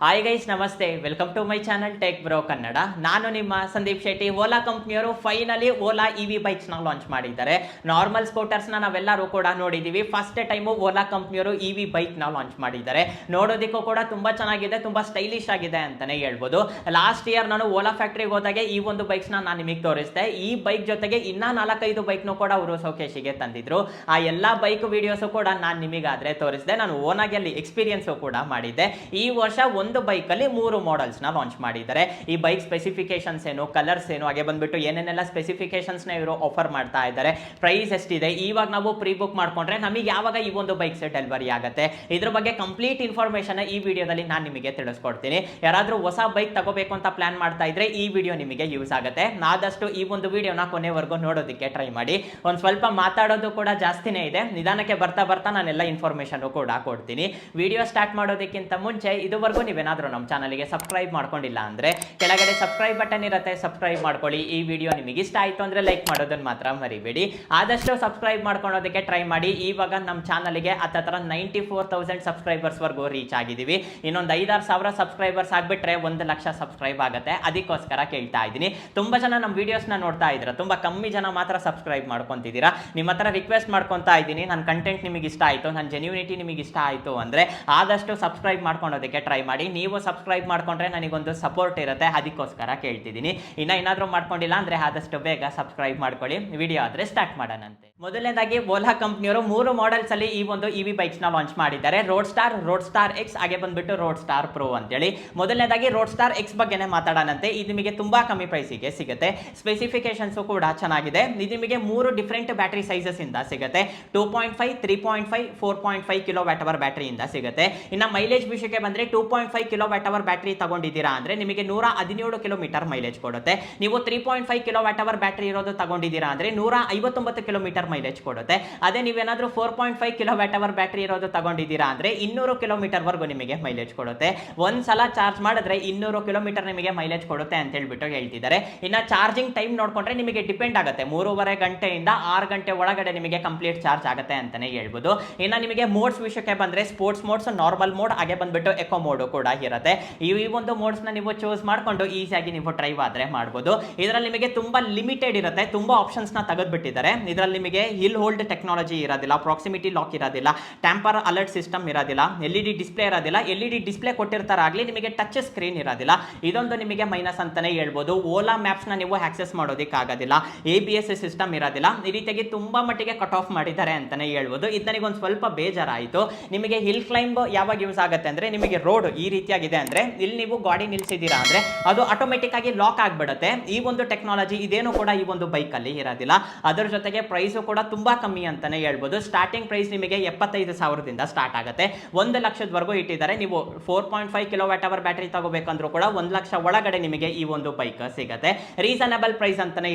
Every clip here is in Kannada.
Hi guys, namaste. Welcome to my channel tech bro Kannada. ನಾನು ನಿಮ್ಮ ಸಂದೀಪ್ ಶೆಟ್ಟಿ. ಓಲಾ ಕಂಪ್ನಿಯವರು ಫೈನಲಿ ಓಲಾ ಇವಿ ಬೈಕ್ಸ್ನ ಲಾಂಚ್ ಮಾಡಿದ್ದಾರೆ. ನಾರ್ಮಲ್ ಸ್ಕೂಟರ್ಸ್ನ ನಾವೆಲ್ಲರೂ ಕೂಡ ನೋಡಿದ್ದೀವಿ. ಫಸ್ಟ್ ಟೈಮು ಓಲಾ ಕಂಪ್ನಿಯವರು ಇವಿ ಬೈಕ್ನ ಲಾಂಚ್ ಮಾಡಿದ್ದಾರೆ. ನೋಡೋದಕ್ಕೂ ಕೂಡ ತುಂಬ ಚೆನ್ನಾಗಿದೆ, ತುಂಬ ಸ್ಟೈಲಿಶ್ ಆಗಿದೆ ಅಂತಲೇ ಹೇಳ್ಬೋದು. ಲಾಸ್ಟ್ ಇಯರ್ ನಾನು ಓಲಾ ಫ್ಯಾಕ್ಟ್ರಿಗೆ ಹೋದಾಗೆ ಈ ಒಂದು ಬೈಕ್ಸ್ನ ನಾನು ನಿಮಗೆ ತೋರಿಸಿದೆ. ಈ ಬೈಕ್ ಜೊತೆಗೆ ಇನ್ನೂ 4-5 ಬೈಕ್ನು ಕೂಡ ಅವರು ಶೋಕೇಶಿಗೆ ತಂದಿದ್ರು. ಆ ಎಲ್ಲ ಬೈಕ್ ವಿಡಿಯೋಸು ಕೂಡ ನಾನು ನಿಮಗಾದರೆ ತೋರಿಸಿದೆ. ನಾನು ಓನಾಗಿ ಅಲ್ಲಿ ಎಕ್ಸ್ಪೀರಿಯನ್ಸು ಕೂಡ ಮಾಡಿದ್ದೆ. ಈ ವರ್ಷ ಒಂದು ಬೈಕಲ್ಲಿ 3 ಮಾಡೆಲ್ಸ್ನ ಲಾಂಚ್ ಮಾಡಿದ್ದಾರೆ. ಈ ಬೈಕ್ ಸ್ಪೆಸಿಫಿಕೇಶನ್ಸ್ ಏನು, ಕಲರ್ಸ್ ಏನು, ಹಾಗೆ ಬಂದ್ಬಿಟ್ಟು ಏನೇನೆಲ್ಲ ಸ್ಪೆಸಿಫಿಕೇಶನ್ಸ್ನ ಇವರು ಆಫರ್ ಮಾಡ್ತಾ ಇದ್ದಾರೆ, ಪ್ರೈಸ್ ಎಷ್ಟಿದೆ, ಇವಾಗ ನಾವು ಪ್ರೀ ಬುಕ್ ಮಾಡ್ಕೊಂಡ್ರೆ ನಮಗೆ ಯಾವಾಗ ಈ ಒಂದು ಬೈಕ್ಸ್ ಡೆಲಿವರಿ ಆಗುತ್ತೆ, ಇದ್ರ ಬಗ್ಗೆ ಕಂಪ್ಲೀಟ್ ಇನ್ಫಾರ್ಮೇಷನ್ ಈ ವಿಡಿಯೋದಲ್ಲಿ ನಾನು ನಿಮಗೆ ತಿಳಿಸ್ಕೊಡ್ತೀನಿ. ಯಾರಾದರೂ ಹೊಸ ಬೈಕ್ ತಗೋಬೇಕು ಅಂತ ಪ್ಲಾನ್ ಮಾಡ್ತಾ ಇದ್ರೆ ಈ ವಿಡಿಯೋ ನಿಮಗೆ ಯೂಸ್ ಆಗುತ್ತೆ. ಆದಷ್ಟು ಈ ಒಂದು ವಿಡಿಯೋನ ಕೊನೆವರೆಗೂ ನೋಡೋದಕ್ಕೆ ಟ್ರೈ ಮಾಡಿ. ಒಂದು ಸ್ವಲ್ಪ ಮಾತಾಡೋದು ಕೂಡ ಜಾಸ್ತಿನೇ ಇದೆ, ನಿಧಾನಕ್ಕೆ ಬರ್ತಾ ಬರ್ತಾ ನಾನೆಲ್ಲ ಇನ್ಫಾರ್ಮೇಷನ್ ಕೂಡ ಕೊಡ್ತೀನಿ. ವಿಡಿಯೋ ಸ್ಟಾರ್ಟ್ ಮಾಡೋದಕ್ಕಿಂತ ಮುಂಚೆ ಇದುವರೆಗೂ ನೀವೇನಾದರೂ ನಮ್ಮ ಚಾನಲ್ಗೆ ಸಬ್ಸ್ಕ್ರೈಬ್ ಮಾಡ್ಕೊಂಡಿಲ್ಲ ಅಂದರೆ ಕೆಳಗಡೆ ಸಬ್ಸ್ಕ್ರೈಬ್ ಬಟನ್ ಇರುತ್ತೆ, ಸಬ್ಸ್ಕ್ರೈಬ್ ಮಾಡ್ಕೊಳ್ಳಿ. ಈ ವಿಡಿಯೋ ನಿಮಗೆ ಇಷ್ಟ ಆಯಿತು ಅಂದರೆ ಲೈಕ್ ಮಾಡೋದನ್ನು ಮಾತ್ರ ಮರಿಬೇಡಿ. ಆದಷ್ಟು ಸಬ್ಸ್ಕ್ರೈಬ್ ಮಾಡ್ಕೊಳ್ಳೋದಕ್ಕೆ ಟ್ರೈ ಮಾಡಿ. ಇವಾಗ ನಮ್ಮ ಚಾನಲ್ಗೆ ಹತ್ತಿರ 94,000 ಸಬ್ಸ್ಕ್ರೈಬರ್ಸ್ವರೆಗೂ ರೀಚ್ ಆಗಿದ್ದೀವಿ. ಇನ್ನೊಂದು 5,000-6,000 ಸಬ್ಸ್ಕ್ರೈಬರ್ಸ್ ಆಗಿಬಿಟ್ರೆ 1 ಲಕ್ಷ ಸಬ್ಸ್ಕ್ರೈಬ್ ಆಗುತ್ತೆ. ಅದಕ್ಕೋಸ್ಕರ ಕೇಳ್ತಾ ಇದ್ದೀನಿ. ತುಂಬ ಜನ ನಮ್ಮ ವಿಡಿಯೋಸ್ನ ನೋಡ್ತಾ ಇದ್ದೀರಾ, ತುಂಬ ಕಮ್ಮಿ ಜನ ಮಾತ್ರ ಸಬ್ಸ್ಕ್ರೈಬ್ ಮಾಡ್ಕೊತಿದ್ದೀರಾ. ನಿಮ್ಮ ಹತ್ರ ರಿಕ್ವೆಸ್ಟ್ ಮಾಡ್ಕೊತಾ ಇದ್ದೀನಿ, ನನ್ನ ಕಂಟೆಂಟ್ ನಿಮಗೆ ಇಷ್ಟ ಆಯಿತು, ನನ್ನ ಜೆನ್ಯೂನಿಟಿ ನಿಮಗೆ ಇಷ್ಟ ಆಯಿತು ಅಂದರೆ ಆದಷ್ಟು ಸಬ್ಸ್ಕ್ರೈಬ್ ಮಾಡ್ಕೊಳೋದಕ್ಕೆ ಟ್ರೈ ಮಾಡಿ. ನೀವು ಸಬ್ಸ್ಕ್ರೈಬ್ ಮಾಡ್ಕೊಂಡ್ರೆ ನನಗೊಂದು ಸಪೋರ್ಟ್ ಇರುತ್ತೆ, ಅದಕ್ಕೋಸ್ಕರ ಕೇಳ್ತಿದ್ದೀನಿ. ಏನಾದರೂ ಮಾಡ್ಕೊಂಡಿಲ್ಲ ಅಂದರೆ ಆದಷ್ಟು ಬೇಗ ಸಬ್ಸ್ಕ್ರೈಬ್ ಮಾಡ್ಕೊಳ್ಳಿ. ವಿಡಿಯೋ ಆದರೆ ಸ್ಟಾರ್ಟ್ ಮಾಡೋಣಂತೆ. ಮೊದಲನೇದಾಗಿ ಓಲಾ ಕಂಪ್ನಿಯವರು 3 ಮಾಡೆಲ್ಸ್ ಅಲ್ಲಿ ಈ ಒಂದು ಇವಿ ಬೈಕ್ಸ್ನ ಲಾಂಚ್ ಮಾಡಿದ್ದಾರೆ. ರೋಡ್ ಸ್ಟಾರ್ ಎಕ್ಸ್, ಹಾಗೆ ಬಂದ್ಬಿಟ್ಟು ರೋಡ್ ಸ್ಟಾರ್ ಪ್ರೋ ಅಂತೇಳಿ. ಮೊದಲನೇದಾಗಿ ರೋಡ್ ಸ್ಟಾರ್ ಎಕ್ಸ್ ಬಗ್ಗೆನೇ ಮಾತಾಡೋಣಂತೆ. ಇದು ನಿಮಗೆ ತುಂಬಾ ಕಮ್ಮಿ ಪ್ರೈಸಿಗೆ ಸಿಗುತ್ತೆ. ಸ್ಪೆಸಿಫಿಕೇಶನ್ಸ್ ಕೂಡ ಚೆನ್ನಾಗಿದೆ. ಇದು ನಿಮಗೆ 3 ಡಿಫರೆಂಟ್ ಬ್ಯಾಟರಿ ಸೈಜಸ್ ಇಂದ ಸಿಗುತ್ತೆ. 2.5, 3.5, 4.5 ಕಿಲೋ ವ್ಯಾಟ್ ಅವರ್ ಬ್ಯಾಟರಿಯಿಂದ ಸಿಗುತ್ತೆ. ಇನ್ನು ಮೈಲೇಜ್ ವಿಷಯಕ್ಕೆ ಬಂದ್ರೆ 2.5 ಕಿಲೋ ವ್ಯಾಟ್ ಅವರ್ ಬ್ಯಾಟರಿ ತಗೊಂಡಿದ್ದೀರಾ ಅಂದ್ರೆ ನಿಮಗೆ 117 ಕಿಲೋಮೀಟರ್ ಮೈಲೇಜ್ ಕೊಡುತ್ತೆ. ನೀವು 3.5 ಕಿಲೋ ವ್ಯಾಟ್ ಅವರ್ ಬ್ಯಾಟರಿ ಇರೋದು ತಗೊಂಡಿದ್ದೀರಾ ಅಂದ್ರೆ 159 ಕಿಲೋಮೀಟರ್ ಮೈಲೇಜ್ ಕೊಡುತ್ತೆ. ಅದೇ ನೀವೇನಾದ್ರೂ 4.5 ಕಿಲೋ ವ್ಯಾಟ್ ಅವರ್ ಬ್ಯಾಟರಿ ಇರೋದು ತಗೊಂಡಿದ್ದೀರಾ ಅಂದ್ರೆ 200 ಕಿಲೋಮೀಟರ್ ವರೆಗೂ ನಿಮಗೆ ಮೈಲೇಜ್ ಕೊಡುತ್ತೆ. ಒಂದ್ಸಲ ಚಾರ್ಜ್ ಮಾಡಿದ್ರೆ 200 ಕಿಲೋಮೀಟರ್ ನಿಮಗೆ ಮೈಲೇಜ್ ಕೊಡುತ್ತೆ ಅಂತ ಹೇಳ್ಬಿಟ್ಟು ಹೇಳ್ತಿದ್ದಾರೆ. ಇನ್ನ ಚಾರ್ಜಿಂಗ್ ಟೈಮ್ ನೋಡ್ಕೊಂಡ್ರೆ ನಿಮಗೆ ಡಿಪೆಂಡ್ ಆಗುತ್ತೆ. 3.5 ಗಂಟೆಯಿಂದ 6 ಗಂಟೆ ಒಳಗಡೆ ನಿಮಗೆ ಕಂಪ್ಲೀಟ್ ಚಾರ್ಜ್ ಆಗುತ್ತೆ ಅಂತಾನೆ ಹೇಳ್ಬೋದು. ಇನ್ನ ನಿಮಗೆ ಮೋಡ್ಸ್ ವಿಷಯಕ್ಕೆ ಬಂದ್ರೆ ಸ್ಪೋರ್ಟ್ಸ್ ಮೋಡ್ಸ್, ನಾರ್ಮಲ್ ಮೋಡ್, ಹಾಗೆ ಬಂದ್ಬಿಟ್ಟು ಎಕೋ ಮೋಡ್ ಕೂಡ ಇರುತ್ತೆ. ಈ ಒಂದು ಮೋಡ್ಸ್ ನ ನೀವು ಚೂಸ್ ಮಾಡ್ಕೊಂಡು ಈಸಿಯಾಗಿ ನೀವು ಡ್ರೈವ್ ಆದ್ರೆ ಮಾಡಬಹುದು. ಇದರಲ್ಲಿ ನಿಮಗೆ ತುಂಬಾ ಲಿಮಿಟೆಡ್ ಇರುತ್ತೆ, ತುಂಬಾ ಆಪ್ಷನ್ಸ್ ನ ತೆಗೆದುಬಿಟ್ಟಿದ್ದಾರೆ. ಇದರಲ್ಲಿ ನಿಮಗೆ ಹಿಲ್ ಹೋಲ್ಡ್ ಟೆಕ್ನಾಲಜಿ ಇರೋದಿಲ್ಲ, ಪ್ರಾಕ್ಸಿಮಿಟಿ ಲಾಕ್ ಇರೋದಿಲ್ಲ, ಟ್ಯಾಂಪರ್ ಅಲರ್ಟ್ ಸಿಸ್ಟಮ್ ಇರೋದಿಲ್ಲ, ಎಲ್ಇಡಿ ಡಿಸ್ಪ್ಲೇ ಇರೋದಿಲ್ಲ. ಎಲ್ಇಡಿ ಡಿಸ್ಪ್ಲೇ ಕೊಟ್ಟಿರ್ತಾರಾಗ್ಲಿ ನಿಮಗೆ ಟಚ್ ಸ್ಕ್ರೀನ್ ಇರೋದಿಲ್ಲ. ಇದೊಂದು ನಿಮಗೆ ಮೈನಸ್ ಅಂತಾನೆ ಹೇಳ್ಬೋದು. ಓಲಾ ಮ್ಯಾಪ್ಸ್ ನ ನೀವು ಆಕ್ಸೆಸ್ ಮಾಡೋದಕ್ಕೆ ಆಗೋದಿಲ್ಲ, ABS ಸಿಸ್ಟಮ್ ಇರೋದಿಲ್ಲ. ಈ ರೀತಿಯಾಗಿ ತುಂಬಾ ಮಟ್ಟಿಗೆ ಕಟ್ ಆಫ್ ಮಾಡಿದ್ದಾರೆ ಅಂತಾನೆ ಹೇಳ್ಬೋದು. ಇದು ನನಗೊಂದು ಸ್ವಲ್ಪ ಬೇಜಾರಾಯಿತು. ನಿಮಗೆ ಹಿಲ್ ಕ್ಲೈಂಬ್ ಯಾವಾಗ ಯೂಸ್ ಆಗುತ್ತೆ ಅಂದ್ರೆ ನಿಮಗೆ ರೋಡ್ ಈ ರೀತಿಯಾಗಿದೆ ಅಂದ್ರೆ ಇಲ್ಲಿ ನೀವು ಗಾಡಿ ನಿಲ್ಸಿದ್ದೀರಾ ಅಂದ್ರೆ ಅದು ಆಟೋಮೆಟಿಕ್ ಆಗಿ ಲಾಕ್ ಆಗ್ಬಿಡುತ್ತೆ. ಈ ಒಂದು ಟೆಕ್ನಾಲಜಿ ಇದೇನು ಕೂಡ ಈ ಒಂದು ಬೈಕ್ ಅಲ್ಲಿ ಇರೋದಿಲ್ಲ. ಅದರ ಜೊತೆಗೆ ಪ್ರೈಸ್ ಕೂಡ ತುಂಬಾ ಕಮ್ಮಿ ಅಂತಾನೆ ಹೇಳ್ಬೋದು. ಸ್ಟಾರ್ಟಿಂಗ್ ಪ್ರೈಸ್ ನಿಮಗೆ 75,000ದಿಂದ ಸ್ಟಾರ್ಟ್ ಆಗುತ್ತೆ. 1 ಲಕ್ಷದವರೆಗೂ ಇಟ್ಟಿದ್ದಾರೆ. ನೀವು 4.5 ಕಿಲೋ ವ್ಯಾಟ್ ಅವರ್ ಬ್ಯಾಟರಿ ತಗೋಬೇಕಂದ್ರೂ ಕೂಡ 1 ಲಕ್ಷ ಒಳಗಡೆ ನಿಮಗೆ ಈ ಒಂದು ಬೈಕ್ ಸಿಗುತ್ತೆ. ರೀಸನಬಲ್ ಪ್ರೈಸ್ ಅಂತಾನೆ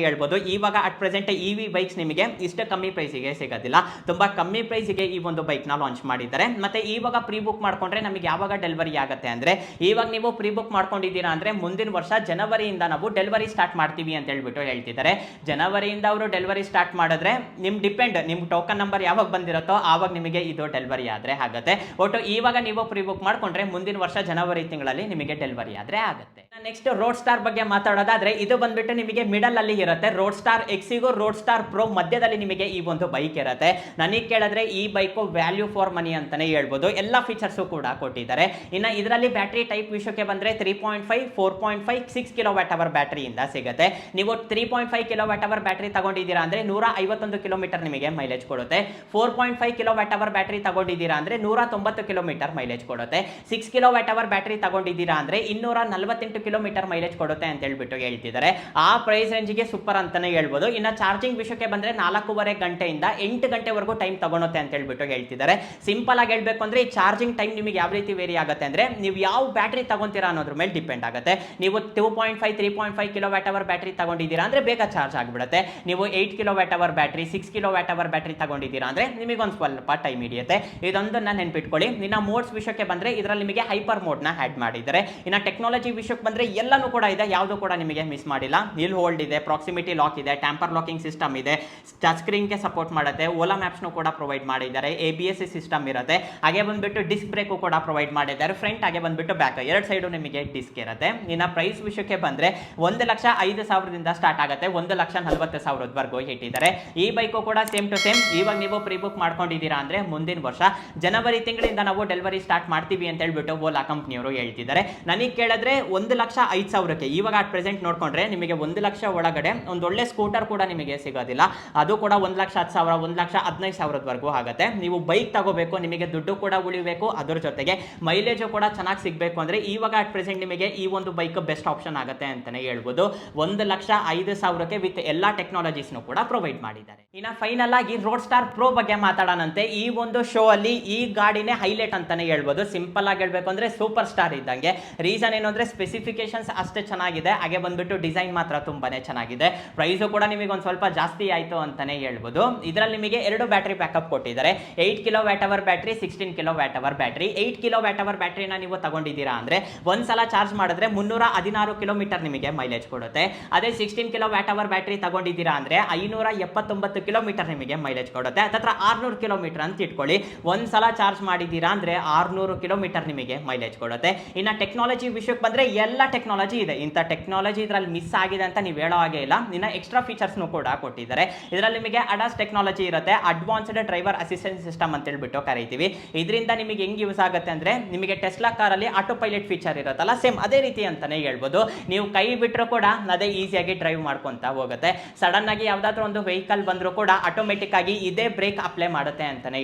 ಹೇಳ್ಬೋದು. ಇವಾಗ ಅಟ್ ಪ್ರೆಸೆಂಟ್ ಇವಿ ಬೈಕ್ಸ್ ನಿಮಗೆ ಇಷ್ಟು ಕಮ್ಮಿ ಪ್ರೈಸಿಗೆ ಸಿಗೋದಿಲ್ಲ. ತುಂಬಾ ಕಮ್ಮಿ ಪ್ರೈಸಿಗೆ ಈ ಒಂದು ಬೈಕ್ ನ ಲಾಂಚ್ ಮಾಡಿದ್ದಾರೆ. ಮತ್ತೆ ಇವಾಗ ಪ್ರೀ ಬುಕ್ ಮಾಡ್ಕೊಂಡ್ರೆ ನಮಗೆ ಯಾವಾಗ ಡೆಲಿವರಿ ಆಗುತ್ತೆ ಅಂದ್ರೆ ಇವಾಗ ನೀವು ಪ್ರೀ ಬುಕ್ ಮಾಡ್ಕೊಂಡಿದ್ದೀರಾ ಅಂದ್ರೆ ಮುಂದಿನ ವರ್ಷ ಜನವರಿಯಿಂದ ನಾವು ಡೆಲಿವರಿ ಸ್ಟಾರ್ಟ್ ಮಾಡ್ತೀವಿ ಅಂತ ಹೇಳ್ಬಿಟ್ಟು ಹೇಳ್ತಿದ್ದಾರೆ. ಜನವರಿಯಿಂದ ಅವರು ಡೆಲಿವರಿ ಸ್ಟಾರ್ಟ್ ಮಾಡಿದ್ರೆ ನಿಮ್ ಡಿಪೆಂಡ್, ನಿಮ್ ಟೋಕನ್ ನಂಬರ್ ಯಾವಾಗ ಬಂದಿರುತ್ತೋ ಆವಾಗ ನಿಮಗೆ ಇದು ಡೆಲಿವರಿ ಆದ್ರೆ ಆಗುತ್ತೆ. ಒಟ್ಟು ಇವಾಗ ನೀವು ಪ್ರೀ ಬುಕ್ ಮಾಡ್ಕೊಂಡ್ರೆ ಮುಂದಿನ ವರ್ಷ ಜನವರಿ ತಿಂಗಳಲ್ಲಿ ನಿಮಗೆ ಡೆಲಿವರಿ ಆದ್ರೆ ಆಗುತ್ತೆ. ನೆಕ್ಸ್ಟ್ ರೋಡ್ ಸ್ಟಾರ್ ಬಗ್ಗೆ ಮಾತಾಡೋದಾದ್ರೆ ಇದು ಬಂದ್ಬಿಟ್ಟು ನಿಮಗೆ ಮಿಡಲ್ ಅಲ್ಲಿ ಇರುತ್ತೆ. ರೋಡ್ ಸ್ಟಾರ್ ಎಕ್ಸಿಗೂ ರೋಡ್ ಸ್ಟಾರ್ ಪ್ರೋ ಮಧ್ಯದಲ್ಲಿ ನಿಮಗೆ ಈ ಒಂದು ಬೈಕ್ ಇರುತ್ತೆ. ನನಗೆ ಕೇಳಿದ್ರೆ ಈ ಬೈಕ್ ವ್ಯಾಲ್ಯೂ ಫಾರ್ ಮನಿ ಅಂತಾನೆ ಹೇಳ್ಬೋದು. ಎಲ್ಲ ಫೀಚರ್ಸ್ ಕೂಡ ಕೊಟ್ಟಿದ್ದಾರೆ. ಇನ್ನು ಇದರಲ್ಲಿ ಬ್ಯಾಟರಿ ಟೈಪ್ ವಿಷಯಕ್ಕೆ ಬಂದ್ರೆ 3.5, 4.5, 6 ಕಿಲೋ ವ್ಯಾಟ್ ಅವರ್ ಬ್ಯಾಟರಿಯಿಂದ ಸಿಗುತ್ತೆ. ನೀವು 3.5 ಕಿಲೋ ವ್ಯಾಟ್ ಅವರ್ ಬ್ಯಾಟರಿ ತಗೊಂಡಿದ್ದೀರಾ ಅಂದ್ರೆ 151 ಕಿಲೋಮೀಟರ್ ನಿಮಗೆ ಮೈಲೇಜ್ ಕೊಡುತ್ತೆ. 4.5 ಕಿಲೋ ವ್ಯಾಟ್ ಅವರ್ ಬ್ಯಾಟರಿ ತಗೊಂಡಿದ್ದೀರಾ ಅಂದ್ರೆ 190 ಕಿಲೋಮೀಟರ್ ಮೈಲೇಜ್ ಕೊಡುತ್ತೆ. 6 ಕಿಲೋ ವ್ಯಾಟ್ ಅವರ್ ಬ್ಯಾಟರಿ ತಗೊಂಡಿದ್ದೀರಾ ಅಂದ್ರೆ 248 ಕಿಲೋಮೀಟರ್ ಮೈಲೇಜ್ ಕೊಡುತ್ತೆ ಅಂತ ಹೇಳ್ಬಿಟ್ಟು ಹೇಳ್ತಿದ್ದಾರೆ. ಆ ಪ್ರೈಸ್ ರೇಂಜ್ಗೆ ಸೂಪರ್ ಅಂತಾನೆ ಹೇಳ್ಬೋದು. ಇನ್ನು ಚಾರ್ಜಿಂಗ್ ವಿಷಯಕ್ಕೆ ಬಂದ್ರೆ 4.5 ಗಂಟೆಯಿಂದ 8 ಗಂಟೆವರೆಗೂ ಟೈಮ್ ತಗೊಳುತ್ತೆ ಅಂತ ಹೇಳ್ಬಿಟ್ಟು ಹೇಳ್ತಿದ್ದಾರೆ. ಸಿಂಪಲ್ ಆಗಿ ಹೇಳ್ಬೇಕು ಅಂದ್ರೆ ಈ ಚಾರ್ಜಿಂಗ್ ಟೈಮ್ ನಿಮಗೆ ಯಾವ ರೀತಿ ವೇರಿ ಆಗುತ್ತೆ ಅಂದ್ರೆ ನೀವು ಯಾವ ಬ್ಯಾಟರಿ ತಗೊಂತೀರಾ ಅನ್ನೋದ್ರ ಮೇಲೆ ಡಿಪೆಂಡ್ ಆಗುತ್ತೆ. ನೀವು 2.5, 3.5 ಕಿಲೋ ವ್ಯಾಟ್ ಅವರ್ ಬ್ಯಾಟರಿ ತಗೊಂಡಿದ್ದೀರಾ ಅಂದ್ರೆ ಬೇಗ ಚಾರ್ಜ್ ಆಗಿಬಿಡುತ್ತೆ. ನೀವು 8 kilowatt hour battery, 6 kilowatt hour battery ತಗೊಂಡಿದ್ದೀರಾ ಅಂದ್ರೆ ನಿಮಗೆ ಒಂದು ಸ್ವಲ್ಪ ಟೈಮ್ ಹಿಡಿಯುತ್ತೆ. ಇದೊಂದನ್ನ ನೆನ್ಪಿಟ್ಕೊಳ್ಳಿ. ಇನ್ನು ಮೋಡ್ಸ್ ವಿಷಯಕ್ಕೆ ಬಂದ್ರೆ ಇದರಲ್ಲಿ ನಿಮಗೆ ಹೈಪರ್ ಮೋಡ್ ನ ಆಡ್ ಮಾಡಿದ್ದಾರೆ. ಇನ್ನು ಟೆಕ್ನಾಲಜಿ ವಿಷಯಕ್ಕೆ ಬಂದ್ರೆ ಬಂದ್ರೆ ಎಲ್ಲನೂ ಕೂಡ ಇದೆ, ಯಾವುದು ಕೂಡ ನಿಮಗೆ ಮಿಸ್ ಮಾಡಿಲ್ಲ. ಹಿಲ್ ಹೋಲ್ಡ್ ಇದೆ, ಪ್ರಾಕ್ಸಿಮಿಟಿ ಲಾಕ್ ಇದೆ, ಟ್ಯಾಂಪರ್ ಲಾಕಿಂಗ್ ಸಿಸ್ಟಮ್ ಇದೆ, ಟಚ್ ಸ್ಕ್ರೀನ್ಗೆ ಸಪೋರ್ಟ್ ಮಾಡುತ್ತೆ, ಓಲಾ ಮ್ಯಾಪ್ಸ್ನು ಕೂಡ ಪ್ರೊವೈಡ್ ಮಾಡಿದ್ದಾರೆ, ABS ಸಿಸ್ಟಮ್ ಇರುತ್ತೆ, ಹಾಗೆ ಬಂದ್ಬಿಟ್ಟು ಡಿಸ್ಕ್ ಬ್ರೇಕು ಕೂಡ ಪ್ರೊವೈಡ್ ಮಾಡಿದ್ದಾರೆ, ಫ್ರಂಟ್ ಹಾಗೆ ಬಂದ್ಬಿಟ್ಟು ಬ್ಯಾಕ್ ಎರಡು ಸೈಡು ನಿಮಗೆ ಡಿಸ್ಕ್ ಇರುತ್ತೆ. ಇನ್ನು ಪ್ರೈಸ್ ವಿಷಯಕ್ಕೆ ಬಂದ್ರೆ 1,05,000 ಸ್ಟಾರ್ಟ್ ಆಗುತ್ತೆ, 1,40,000 ಇಟ್ಟಿದ್ದಾರೆ. ಈ ಬೈಕು ಕೂಡ ಸೇಮ್ ಟು ಸೇಮ್ ಇವಾಗ ನೀವು ಪ್ರೀ ಬುಕ್ ಮಾಡ್ಕೊಂಡಿದ್ದೀರಾ ಅಂದ್ರೆ ಮುಂದಿನ ವರ್ಷ ಜನವರಿ ತಿಂಗಳಿಂದ ನಾವು ಡೆಲಿವರಿ ಸ್ಟಾರ್ಟ್ ಮಾಡ್ತೀವಿ ಅಂತ ಹೇಳ್ಬಿಟ್ಟು ಓಲಾ ಕಂಪ್ನಿಯವರು ಹೇಳ್ತಿದ್ದಾರೆ. ನನಗೆ ಕೇಳಿದ್ರೆ 1,05,000 ಇವಾಗ ಅಟ್ ಪ್ರೆಸೆಂಟ್ ನೋಡ್ಕೊಂಡ್ರೆ ನಿಮಗೆ 1,00,000 ಒಳಗಡೆ ಒಂದು ಒಳ್ಳೆ ಸ್ಕೂಟರ್ ಕೂಡ ನಿಮಗೆ ಸಿಗೋದಿಲ್ಲ. ಅದು ಕೂಡ 1,10,000 1,15,000 ಆಗುತ್ತೆ. ನೀವು ಬೈಕ್ ತಗೋಬೇಕು, ನಿಮಗೆ ದುಡ್ಡು ಕೂಡ ಉಳಿಬೇಕು, ಅದರ ಜೊತೆಗೆ ಮೈಲೇಜ್ ಕೂಡ ಚೆನ್ನಾಗಿ ಸಿಗಬೇಕು ಅಂದ್ರೆ ಇವಾಗ ಅಟ್ ಪ್ರೆಸೆಂಟ್ ನಿಮಗೆ ಈ ಒಂದು ಬೈಕ್ ಬೆಸ್ಟ್ ಆಪ್ಷನ್ ಆಗುತ್ತೆ ಅಂತಾನೆ ಹೇಳ್ಬೋದು. 1,05,000 ವಿತ್ ಎಲ್ಲಾ ಟೆಕ್ನಾಲಜೀಸ್ನು ಕೂಡ ಪ್ರೊವೈಡ್ ಮಾಡಿದ್ದಾರೆ. ಇನ್ನು ಫೈನಲ್ ಆಗಿ ರೋಡ್ ಸ್ಟಾರ್ ಪ್ರೋ ಬಗ್ಗೆ ಮಾತಾಡೋಣಂತೆ. ಈ ಒಂದು ಶೋ ಅಲ್ಲಿ ಈ ಗಾಡಿನೇ ಹೈಲೈಟ್ ಅಂತಾನೆ ಹೇಳ್ಬೋದು. ಸಿಂಪಲ್ ಆಗಿ ಹೇಳ್ಬೇಕು ಅಂದ್ರೆ ಸೂಪರ್ ಸ್ಟಾರ್ ಇದ್ದಂಗೆ. ರೀಸನ್ ಏನು ಅಂದ್ರೆ ಸ್ಪೆಸಿಫಿಕೇಶನ್ಸ್ ಅಷ್ಟೇ ಚೆನ್ನಾಗಿದೆ, ಹಾಗೆ ಬಂದ್ಬಿಟ್ಟು ಡಿಸೈನ್ ಮಾತ್ರ ತುಂಬಾನೇ ಚೆನ್ನಾಗಿದೆ. ಪ್ರೈಸು ಕೂಡ ನಿಮಗೆ ಒಂದು ಸ್ವಲ್ಪ ಜಾಸ್ತಿ ಆಯ್ತು ಅಂತಾನೆ ಹೇಳ್ಬೋದು. ಇದರಲ್ಲಿ ನಿಮಗೆ 2 ಬ್ಯಾಟರಿ ಬ್ಯಾಕಪ್ ಕೊಟ್ಟಿದ್ದಾರೆ, 8 kWh battery, 16 kWh battery. 8 kWh ಬ್ಯಾಟರಿನ ನೀವು ತಗೊಂಡಿದ್ದೀರಾ ಅಂದ್ರೆ ಒಂದ್ಸಲ ಚಾರ್ಜ್ ಮಾಡಿದ್ರೆ 316 ಕಿಲೋಮೀಟರ್ ನಿಮಗೆ ಮೈಲೇಜ್ ಕೊಡುತ್ತೆ. ಅದೇ 16 kWh ಬ್ಯಾಟರಿ ತಗೊಂಡಿದ್ದೀರಾ ಅಂದ್ರೆ 579 ಕಿಲೋಮೀಟರ್ ನಿಮಗೆ ಮೈಲೇಜ್ ಕೊಡುತ್ತೆ. ಹತ್ರ 600 ಕಿಲೋಮೀಟರ್ ಅಂತ ಇಟ್ಕೊಳ್ಳಿ. ಒಂದ್ಸಲ ಚಾರ್ಜ್ ಮಾಡಿದ್ದೀರಾ ಅಂದ್ರೆ 600 ಕಿಲೋಮೀಟರ್ ನಿಮಗೆ ಮೈಲೇಜ್ ಕೊಡುತ್ತೆ. ಇನ್ನು ಟೆಕ್ನಾಲಜಿ ವಿಷಯಕ್ಕೆ ಬಂದ್ರೆ ಎಲ್ಲ ಟೆಕ್ನಾಲಜಿ ಇದೆ, ಇಂಥ ಟೆಕ್ನಾಲಜಿ ಇದರಲ್ಲಿ ಮಿಸ್ ಆಗಿದೆ ಅಂತ ನೀವು ಹೇಳೋ ಹಾಗೆ ಇಲ್ಲ. ಇನ್ನು ಎಕ್ಸ್ಟ್ರಾ ಫೀಚರ್ಸ್ನು ಕೂಡ ಕೊಟ್ಟಿದ್ದಾರೆ. ಇದರಲ್ಲಿ ನಿಮಗೆ ಅಡಾಸ್ ಟೆಕ್ನಾಲಜಿ ಇರುತ್ತೆ, ಅಡ್ವಾನ್ಸ್ಡ್ ಡ್ರೈವರ್ ಅಸಿಸ್ಟೆಂಟ್ ಸಿಸ್ಟಮ್ ಅಂತ ಹೇಳ್ಬಿಟ್ಟು ಕರೀತೀವಿ. ಇದರಿಂದ ನಿಮಗೆ ಹೆಂಗ್ ಯೂಸ್ ಆಗುತ್ತೆ ಅಂದ್ರೆ ನಿಮಗೆ ಟೆಸ್ಲಾ ಕಾರಲ್ಲಿ ಆಟೋ ಪೈಲಟ್ ಫೀಚರ್ ಇರುತ್ತಲ್ಲ, ಸೇಮ್ ಅದೇ ರೀತಿ ಅಂತಾನೆ ಹೇಳ್ಬೋದು. ನೀವು ಕೈ ಬಿಟ್ಟರು ಕೂಡ ಅದೇ ಈಸಿಯಾಗಿ ಡ್ರೈವ್ ಮಾಡ್ಕೊಂತ ಹೋಗುತ್ತೆ. ಸಡನ್ ಆಗಿ ಯಾವ್ದಾದ್ರು ಒಂದು ವೆಹಿಕಲ್ ಬಂದರೂ ಕೂಡ ಆಟೋಮೆಟಿಕ್ ಆಗಿ ಇದೇ ಬ್ರೇಕ್ ಅಪ್ಲೈ ಮಾಡುತ್ತೆ ಅಂತಾನೆ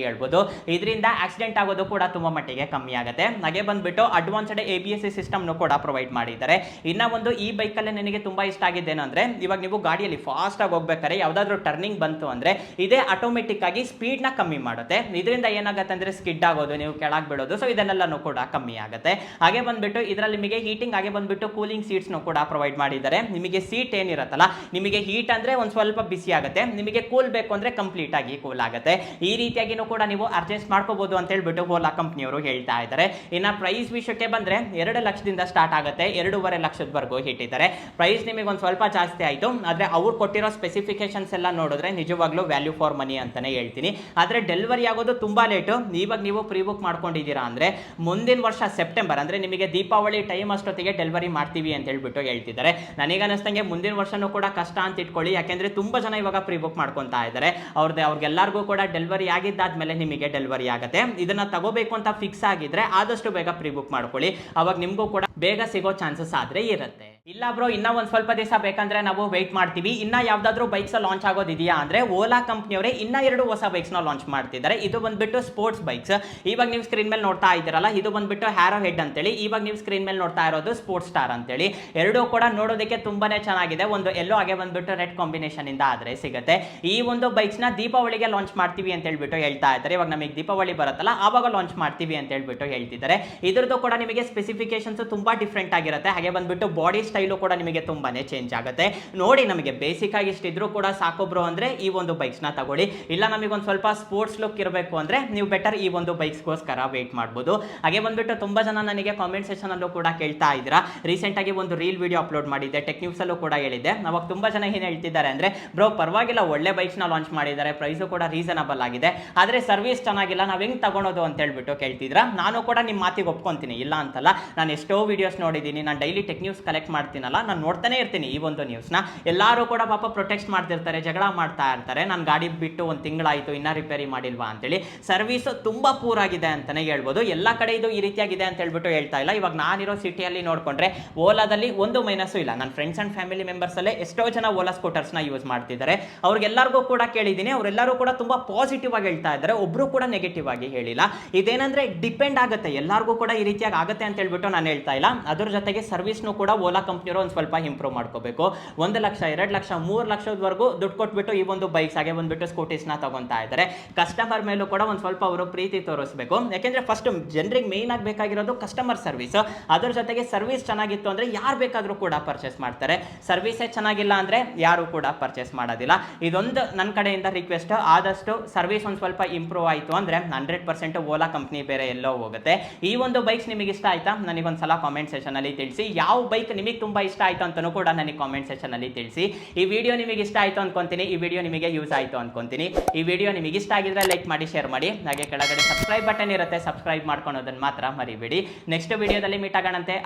ಹೇಳ್ಬೋದು. ಇದರಿಂದ ಆಕ್ಸಿಡೆಂಟ್ ಆಗೋದು ಕೂಡ ತುಂಬಾ ಮಟ್ಟಿಗೆ ಕಮ್ಮಿ ಆಗುತ್ತೆ. ಹಾಗೆ ಬಂದ್ಬಿಟ್ಟು ಅಡ್ವಾನ್ಸ್ಡ್ ABS ಸಿಸ್ಟಮ್ ಕೂಡ ಪ್ರೊವೈಡ್ ಮಾಡಿದ್ದಾರೆ. ಇನ್ನ ಒಂದು ಈ ಬೈಕ್ ಅಲ್ಲಿ ನನಗೆ ತುಂಬಾ ಇಷ್ಟ ಆಗಿದ್ದೇನೆ ಅಂದ್ರೆ ಇವಾಗ ನೀವು ಗಾಡಿಯಲ್ಲಿ ಫಾಸ್ಟ್ ಆಗಿ ಹೋಗ್ಬೇಕಾದ್ರೆ ಯಾವ್ದಾದ್ರು ಟರ್ನಿಂಗ್ ಬಂತು ಅಂದ್ರೆ ಇದೇ ಆಟೋಮೆಟಿಕ್ ಆಗಿ ಸ್ಪೀಡ್ ನ ಕಮ್ಮಿ ಮಾಡುತ್ತೆ. ಇದರಿಂದ ಏನಾಗುತ್ತೆ ಅಂದ್ರೆ ಸ್ಕಿಡ್ ಆಗೋದು, ನೀವು ಕೆಳಗೆ ಬೀಳೋದು, ಸೊ ಇದನ್ನೆಲ್ಲನೂ ಕೂಡ ಕಮ್ಮಿ ಆಗುತ್ತೆ. ಹಾಗೆ ಬಂದ್ಬಿಟ್ಟು ಇದರಲ್ಲಿ ನಿಮಗೆ ಹೀಟಿಂಗ್ ಹಾಗೆ ಬಂದ್ಬಿಟ್ಟು ಕೂಲಿಂಗ್ ಸೀಟ್ಸ್ ಕೂಡ ಪ್ರೊವೈಡ್ ಮಾಡಿದ್ದಾರೆ. ನಿಮಗೆ ಸೀಟ್ ಏನಿರುತ್ತಲ್ಲ, ನಿಮಗೆ ಹೀಟ್ ಅಂದ್ರೆ ಒಂದ್ ಸ್ವಲ್ಪ ಬಿಸಿ ಆಗುತ್ತೆ, ನಿಮಗೆ ಕೂಲ್ ಬೇಕು ಅಂದ್ರೆ ಕಂಪ್ಲೀಟ್ ಆಗಿ ಕೂಲ್ ಆಗುತ್ತೆ. ಈ ರೀತಿಯಾಗಿನೂ ಕೂಡ ನೀವು ಅಡ್ಜಸ್ಟ್ ಮಾಡ್ಕೋಬಹುದು ಅಂತ ಹೇಳ್ಬಿಟ್ಟು ಓಲಾ ಕಂಪ್ನಿಯವರು ಹೇಳ್ತಾ ಇದ್ದಾರೆ. ಇನ್ನ ಪ್ರೈಸ್ ವಿಷಯಕ್ಕೆ ಬಂದ್ರೆ 2 ಲಕ್ಷದಿಂದ ಸ್ಟಾರ್ಟ್ ಆಗುತ್ತೆ, 2.5 ಲಕ್ಷದವರೆಗೂ ಇಟ್ಟಿದ್ದಾರೆ. ಪ್ರೈಸ್ ನಿಮಗೆ ಒಂದು ಸ್ವಲ್ಪ ಜಾಸ್ತಿ ಆಯಿತು, ಆದರೆ ಅವ್ರು ಕೊಟ್ಟಿರೋ ಸ್ಪೆಸಿಫಿಕೇಶನ್ಸ್ ಎಲ್ಲ ನೋಡಿದ್ರೆ ನಿಜವಾಗ್ಲೂ ವ್ಯಾಲ್ಯೂ ಫಾರ್ ಮನಿ ಅಂತಾನೆ ಹೇಳ್ತೀನಿ. ಆದರೆ ಡೆಲಿವರಿ ಆಗೋದು ತುಂಬಾ ಲೇಟು. ಇವಾಗ ನೀವು ಪ್ರೀ ಬುಕ್ ಮಾಡ್ಕೊಂಡಿದ್ದೀರಾ ಅಂದ್ರೆ ಮುಂದಿನ ವರ್ಷ ಸೆಪ್ಟೆಂಬರ್ ಅಂದ್ರೆ ನಿಮಗೆ ದೀಪಾವಳಿ ಟೈಮ್ ಅಷ್ಟೊತ್ತಿಗೆ ಡೆಲಿವರಿ ಮಾಡ್ತೀವಿ ಅಂತ ಹೇಳ್ಬಿಟ್ಟು ಹೇಳ್ತಿದ್ದಾರೆ. ನನಗೆ ಅನಿಸ್ತಂಗೆ ಮುಂದಿನ ವರ್ಷನೂ ಕೂಡ ಕಷ್ಟ ಅಂತ ಇಟ್ಕೊಳ್ಳಿ, ಯಾಕೆಂದ್ರೆ ತುಂಬಾ ಜನ ಇವಾಗ ಪ್ರೀ ಬುಕ್ ಮಾಡ್ಕೊಂತಾ ಇದ್ದಾರೆ. ಅವ್ರಿಗೆಲ್ಲರಿಗೂ ಕೂಡ ಡೆಲಿವರಿ ಆಗಿದ್ದಾದ್ಮೇಲೆ ನಿಮಗೆ ಡೆಲಿವರಿ ಆಗುತ್ತೆ. ಇದನ್ನ ತಗೋಬೇಕು ಅಂತ ಫಿಕ್ಸ್ ಆಗಿದ್ರೆ ಆದಷ್ಟು ಬೇಗ ಪ್ರೀ ಬುಕ್ ಮಾಡ್ಕೊಳ್ಳಿ, ಅವಾಗ ನಿಮಗೂ ಕೂಡ ಬೇಗ ಸಿಗೋ ಚಾನ್ಸಸ್ ಆದ್ರೆ ಇರುತ್ತೆ. ಇಲ್ಲ ಬ್ರೋ ಇನ್ನ ಒಂದ್ ಸ್ವಲ್ಪ ದಿವಸ ಬೇಕಂದ್ರೆ ನಾವು ವೆಯ್ಟ್ ಮಾಡ್ತೀವಿ, ಇನ್ನ ಯಾವ್ದಾದ್ರು ಬೈಕ್ಸ್ ಲಾಂಚ್ ಆಗೋದಿದೆಯಾ ಅಂದ್ರೆ ಓಲಾ ಕಂಪ್ನಿಯವರೇ ಇನ್ನ 2 ಹೊಸ ಬೈಕ್ಸ್ ನ ಲಾಂಚ್ ಮಾಡ್ತಿದ್ದಾರೆ. ಇದು ಬಂದ್ಬಿಟ್ಟು ಸ್ಪೋರ್ಟ್ಸ್ ಬೈಕ್ಸ್. ಇವಾಗ ನೀವು ಸ್ಕ್ರೀನ್ ಮೇಲೆ ನೋಡ್ತಾ ಇದ್ದೀರಲ್ಲ, ಇದು ಬಂದ್ಬಿಟ್ಟು ಹ್ಯಾರೋ ಹೆಡ್ ಅಂತೇಳಿ, ಇವಾಗ ನೀವು ಸ್ಕ್ರೀನ್ ಮೇಲೆ ನೋಡ್ತಾ ಇರೋದು ಸ್ಪೋರ್ಟ್ಸ್ ಸ್ಟಾರ್ ಅಂತೇಳಿ. ಎರಡೂ ಕೂಡ ನೋಡೋದಕ್ಕೆ ತುಂಬಾನೇ ಚೆನ್ನಾಗಿದೆ. ಒಂದು ಎಲ್ಲೋ ಹಾಗೆ ಬಂದ್ಬಿಟ್ಟು ರೆಡ್ ಕಾಂಬಿನೇಷನ್ ಇಂದ ಆದ್ರೆ ಸಿಗುತ್ತೆ. ಈ ಒಂದು ಬೈಕ್ಸ್ ನ ದೀಪಾವಳಿಗೆ ಲಾಂಚ್ ಮಾಡ್ತೀವಿ ಅಂತ ಹೇಳ್ಬಿಟ್ಟು ಹೇಳ್ತಾ ಇದ್ದಾರೆ. ಇವಾಗ ನಮಗೆ ದೀಪಾವಳಿ ಬರುತ್ತಲ್ಲ ಆವಾಗ ಲಾಂಚ್ ಮಾಡ್ತೀವಿ ಅಂತ ಹೇಳ್ಬಿಟ್ಟು ಹೇಳ್ತಿದ್ದಾರೆ. ಇದ್ರದ್ದು ಕೂಡ ನಿಮಗೆ ಸ್ಪೆಸಿಫಿಕೇಶನ್ಸ್ ತುಂಬಾ ಡಿಫ್ರೆಂಟ್ ಆಗಿರುತ್ತೆ. ಹಾಗೆ ಬಂದ್ಬಿಟ್ಟು ಬಾಡಿ ಸ್ಟೈಲು ಕೂಡ ನಿಮಗೆ ತುಂಬಾನೇ ಚೇಂಜ್ ಆಗುತ್ತೆ. ನೋಡಿ ನಮಗೆ ಬೇಸಿಕ್ ಆಗಿ ಇಷ್ಟಿದ್ರು ಕೂಡ ಸಾಕು ಬ್ರೋ ಅಂದ್ರೆ ಈ ಒಂದು ಬೈಕ್ಸ್ ನ ತಗೊಳ್ಳಿ. ಇಲ್ಲ ನಮಗೆ ಒಂದು ಸ್ವಲ್ಪ ಸ್ಪೋರ್ಟ್ಸ್ ಲುಕ್ ಇರಬೇಕು ಅಂದ್ರೆ ನೀವು ಬೆಟರ್ ಈ ಒಂದು ಬೈಕ್ಸ್ಗೋಸ್ಕರ ವೇಟ್ ಮಾಡಬಹುದು. ಹಾಗೆ ಬಂದ್ಬಿಟ್ಟು ತುಂಬಾ ಜನ ನನಗೆ ಕಾಮೆಂಟ್ ಸೆಕ್ಷನ್ ಅಲ್ಲೂ ಕೂಡ ಕೇಳ್ತಾ ಇದ್ದೀರಾ. ರೀಸೆಂಟ್ ಆಗಿ ಒಂದು ರೀಲ್ ವಿಡಿಯೋ ಅಪ್ಲೋಡ್ ಮಾಡಿದ್ದೆ, ಟೆಕ್ ನ್ಯೂಸ್ ಅಲ್ಲೂ ಕೂಡ ಹೇಳಿದ್ದೆ. ಅವಾಗ ತುಂಬಾ ಜನ ಏನ್ ಹೇಳ್ತಿದ್ದಾರೆ ಅಂದ್ರೆ ಬ್ರೋ ಪರವಾಗಿಲ್ಲ ಒಳ್ಳೆ ಬೈಕ್ಸ್ ನ ಲಾಂಚ್ ಮಾಡಿದ್ದಾರೆ, ಪ್ರೈಸು ಕೂಡ ರೀಸನಬಲ್ ಆಗಿದೆ, ಆದ್ರೆ ಸರ್ವಿಸ್ ಚೆನ್ನಾಗಿಲ್ಲ, ನಾವ್ ಹೆಂಗ್ ತಗೊಳೋದು ಅಂತ ಹೇಳ್ಬಿಟ್ಟು ಕೇಳ್ತಿದ್ರ. ನಾನು ಕೂಡ ನಿಮ್ಮ ಮಾತಿಗೆ ಒಪ್ಕೊಂತೀನಿ, ಇಲ್ಲ ಅಂತಲ್ಲ. ನಾನು ಎಷ್ಟೋ ವಿಡಿಯೋಸ್ ನೋಡಿದ್ದೀನಿ, ನಾನು ಡೈಲಿ ಟೆಕ್ ನ್ಯೂಸ್ ಕಲೆಕ್ಟ್ ಮಾಡ್ತೀನಲ್ಲ, ನಾನು ನೋಡ್ತಾನೆ ಇರ್ತೀನಿ ಈ ಒಂದು ನ್ಯೂಸ್ನ. ಎಲ್ಲರೂ ಕೂಡ ಪಾಪ ಪ್ರೊಟೆಕ್ಟ್ ಮಾಡ್ತಿರ್ತಾರೆ, ಜಗಳ ಮಾಡ್ತಾ ಇರ್ತಾರೆ. ನಾನು ಗಾಡಿ ಬಿಟ್ಟು ಒಂದು ತಿಂಗಳಾಯ್ತು ಇನ್ನ ರಿಪೇರಿ ಮಾಡಿಲ್ವಾ ಅಂತೇಳಿ. ಸರ್ವಿಸ್ ತುಂಬಾ ಪೂರ್ ಆಗಿದೆ ಅಂತಾನೆ ಹೇಳ್ಬೋದು. ಎಲ್ಲ ಕಡೆ ಇದು ಈ ರೀತಿಯಾಗಿದೆ ಅಂತ ಹೇಳ್ಬಿಟ್ಟು ಹೇಳ್ತಾ ಇಲ್ಲ. ಇವಾಗ ನಾನಿರೋ ಸಿಟಿಯಲ್ಲಿ ನೋಡ್ಕೊಂಡ್ರೆ ಓಲಾದಲ್ಲಿ ಒಂದು ಮೈನಸ್ ಇಲ್ಲ. ನನ್ನ ಫ್ರೆಂಡ್ಸ್ ಅಂಡ್ ಫ್ಯಾಮಿಲಿ ಮೆಂಬರ್ಸ್ ಅಲ್ಲೇ ಎಷ್ಟೋ ಜನ ಓಲಾ ಸ್ಕೂಟರ್ಸ್ ನ ಯೂಸ್ ಮಾಡ್ತಿದ್ದಾರೆ. ಅವ್ರಿಗೆಲ್ಲರಿಗೂ ಕೂಡ ಕೇಳಿದ್ದೀನಿ, ಅವರೆಲ್ಲರೂ ಕೂಡ ತುಂಬಾ ಪಾಸಿಟಿವ್ ಆಗಿ ಹೇಳ್ತಾ ಇದ್ದಾರೆ, ಒಬ್ರು ಕೂಡ ನೆಗೆಟಿವ್ ಆಗಿ ಹೇಳಿಲ್ಲ. ಇದೇನಂದ್ರೆ ಡಿಪೆಂಡ್ ಆಗುತ್ತೆ, ಎಲ್ಲರಿಗೂ ಕೂಡ ಈ ರೀತಿಯಾಗಿ ಆಗುತ್ತೆ ಅಂತ ಹೇಳ್ಬಿಟ್ಟು ನಾನು ಹೇಳ್ತಾ ಇಲ್ಲ. ಅದ್ರ ಜೊತೆಗೆ ಸರ್ವಿಸ್ನು ಕೂಡ ಓಲಾ ಕಂಪ್ನಿಯವರು ಒಂದು ಸ್ವಲ್ಪ ಇಂಪ್ರೂವ್ ಮಾಡ್ಕೋಬೇಕು. 1 ಲಕ್ಷ 2 ಲಕ್ಷ 3 ಲಕ್ಷದವರೆಗೂ ದುಡ್ಡು ಕೊಟ್ಬಿಟ್ಟು ಈ ಒಂದು ಬೈಕ್ಸ್ ಹಾಗೆ ಬಂದ್ಬಿಟ್ಟು ಸ್ಕೂಟೀಸ್ನ ತಗೊಂತಾ ಇದ್ದಾರೆ. ಕಸ್ಟಮರ್ ಮೇಲೂ ಕೂಡ ಒಂದು ಸ್ವಲ್ಪ ಅವರು ಪ್ರೀತಿ ತೋರಿಸಬೇಕು. ಯಾಕೆಂದ್ರೆ ಫಸ್ಟ್ ಜನರಿಗೆ ಮೇನ್ ಆಗಿ ಬೇಕಾಗಿರೋದು ಕಸ್ಟಮರ್ ಸರ್ವಿಸ್. ಅದರ ಜೊತೆಗೆ ಸರ್ವಿಸ್ ಚೆನ್ನಾಗಿತ್ತು ಅಂದ್ರೆ ಯಾರು ಬೇಕಾದರೂ ಕೂಡ ಪರ್ಚೇಸ್ ಮಾಡ್ತಾರೆ. ಸರ್ವಿಸೇ ಚೆನ್ನಾಗಿಲ್ಲ ಅಂದ್ರೆ ಯಾರು ಕೂಡ ಪರ್ಚೇಸ್ ಮಾಡೋದಿಲ್ಲ. ಇದೊಂದು ನನ್ನ ಕಡೆಯಿಂದ ರಿಕ್ವೆಸ್ಟ್, ಆದಷ್ಟು ಸರ್ವಿಸ್ ಒಂದು ಸ್ವಲ್ಪ ಇಂಪ್ರೂವ್ ಆಯಿತು ಅಂದ್ರೆ 100% ಓಲಾ ಕಂಪ್ನಿ ಬೇರೆ ಎಲ್ಲೋ ಹೋಗುತ್ತೆ. ಈ ಒಂದು ಬೈಕ್ಸ್ ನಿಮಗೆ ಇಷ್ಟ ಆಯ್ತಾ ನನಗೊಂದ್ಸಲ ಕಾಮೆಂಟ್ ಸೆಕ್ಷನ್ ಅಲ್ಲಿ ತಿಳಿಸಿ. ಯಾವ ಬೈಕ್ ನಿಮಗೆ ತುಂಬಾ ಇಷ್ಟ ಆಯ್ತು ಅಂತಲೂ ಕೂಡ ನನಗೆ ಕಾಮೆಂಟ್ ಸೆಕ್ಷನ್ ಅಲ್ಲಿ ತಿಳಿಸಿ. ಈ ವಿಡಿಯೋ ನಿಮಗೆ ಇಷ್ಟ ಆಯ್ತು ಅನ್ಕೊಂತೀನಿ, ಈ ವಿಡಿಯೋ ನಿಮಗೆ ಯೂಸ್ ಆಯ್ತು ಅನ್ಕೊಂತೀನಿ. ಈ ವಿಡಿಯೋ ನಿಮಗೆ ಇಷ್ಟ ಆಗಿದ್ರೆ ಲೈಕ್ ಮಾಡಿ, ಶೇರ್ ಮಾಡಿ. ಹಾಗೆ ಕೆಳಗಡೆ ಸಬ್ಸ್ಕ್ರೈಬ್ ಬಟನ್ ಇರುತ್ತೆ, ಸಬ್ಸ್ಕ್ರೈಬ್ ಮಾಡ್ಕೊಳೋದನ್ನ ಮಾತ್ರ ಮರಿಬೇಡಿ. ನೆಕ್ಸ್ಟ್ ವಿಡಿಯೋದಲ್ಲಿ ಮೀಟ್ ಆಗೋಣಂತೆ,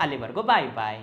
ಅಲ್ಲಿವರೆಗೂ ಬಾಯ್ ಬಾಯ್.